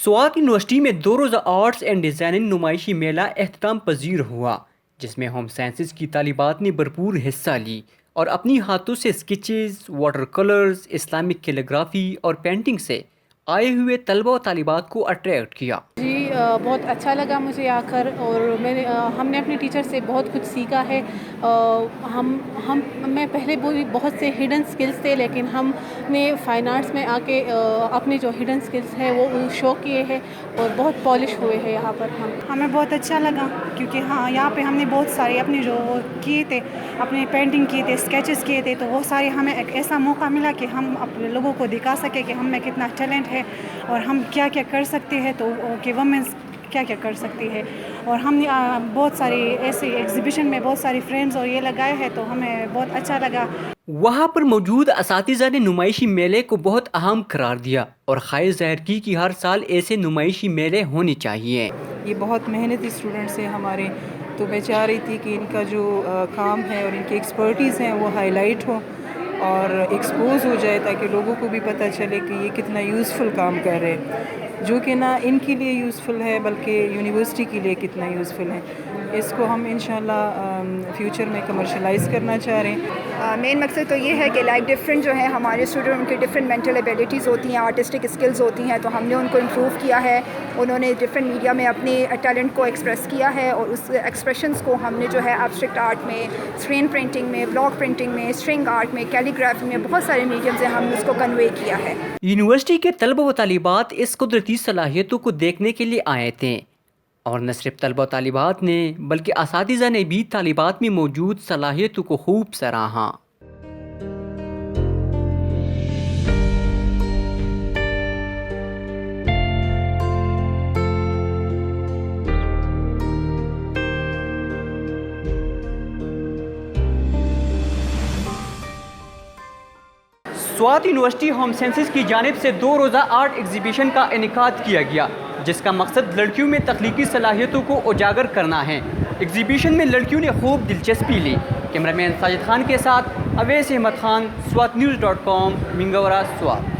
Swat university میں 2 روزہ arts and designing نمائشی میلہ اختتام پذیر ہوا، جس میں ہوم سائنسز کی طالبات نے بھرپور حصہ لی اور اپنی ہاتھوں سے sketches, water colours, Islamic calligraphy اور پینٹنگ سے آئے ہوئے طلبہ و طالبات کو اٹریکٹ کیا۔ جی بہت اچھا لگا مجھے آ کر، اور ہم نے اپنے ٹیچر سے بہت کچھ سیکھا ہے۔ میں پہلے بہت سے ہڈن سکلز تھے، لیکن ہم نے فائن آرٹس میں آ کے اپنے جو ہڈن سکلز ہیں وہ شو کیے ہیں اور بہت پالش ہوئے ہیں یہاں پر۔ ہمیں بہت اچھا لگا کیونکہ یہاں پہ ہم نے بہت سارے اپنے جو کیے تھے، اپنے پینٹنگ کیے تھے، اسکیچز کیے تھے، تو وہ سارے ہمیں ایک ایسا موقع ملا کہ ہم اپنے لوگوں کو دکھا سکیں کہ ہم میں کتنا ٹیلنٹ ہے اور ہم کیا کیا کر سکتے ہیں، تو کہ وومنس کیا کیا کر سکتی ہے۔ اور ہم نے بہت ساری ایسی ایگزیبیشن میں بہت ساری فریمز اور یہ لگائے ہیں، تو ہمیں بہت اچھا لگا۔ وہاں پر موجود اساتذہ نے نمائشی میلے کو بہت اہم قرار دیا اور خواہش ظاہر کی کہ ہر سال ایسے نمائشی میلے ہونے چاہیے۔ یہ بہت محنتی اسٹوڈنٹس ہیں ہمارے، تو میں چاہ رہی تھی کہ ان کا جو کام ہے اور ان کی ایکسپرٹیز ہیں وہ ہائی لائٹ ہو اور ایکسپوز ہو جائے، تاکہ لوگوں کو بھی پتہ چلے کہ یہ کتنا یوزفل کام کر رہے ہیں، جو کہ نہ ان کے لیے یوزفل ہے بلکہ یونیورسٹی کے لیے کتنا یوزفل ہے۔ اس کو ہم انشاءاللہ فیوچر میں کمرشلائز کرنا چاہ رہے ہیں۔ مین مقصد تو یہ ہے کہ لائک ڈفرینٹ جو ہے ہمارے اسٹوڈنٹ، ان کی ڈفرینٹ مینٹل ایبیلٹیز ہوتی ہیں، آرٹسٹک اسکلز ہوتی ہیں، تو ہم نے ان کو امپروو کیا ہے۔ انہوں نے ڈفرینٹ میڈیا میں اپنے ٹیلنٹ کو ایکسپریس کیا ہے، اور اس ایکسپریشنس کو ہم نے جو ہے ایبسٹریکٹ آرٹ میں، اسکرین پرنٹنگ میں، بلاک پرنٹنگ میں، اسٹرنگ آرٹ میں، کیلیگرافی میں، بہت سارے میڈیم سے ہم نے اس کو کنوے کیا ہے۔ یونیورسٹی کے طلبہ و طالبات اس قدرتی صلاحیتوں کو دیکھنے کے لیے آئے تھے، اور نہ صرف طلبہ و طالبات نے بلکہ اساتذہ نے بھی طالبات میں موجود صلاحیتوں کو خوب سراہا۔ سوات یونیورسٹی ہوم سائنسز کی جانب سے 2 روزہ آرٹ ایگزیبیشن کا انعقاد کیا گیا، جس کا مقصد لڑکیوں میں تخلیقی صلاحیتوں کو اجاگر کرنا ہے۔ ایگزیبیشن میں لڑکیوں نے خوب دلچسپی لی۔ کیمرہ مین ساجد خان کے ساتھ اویس احمد خان، SWATnews.com، منگورہ، سوات۔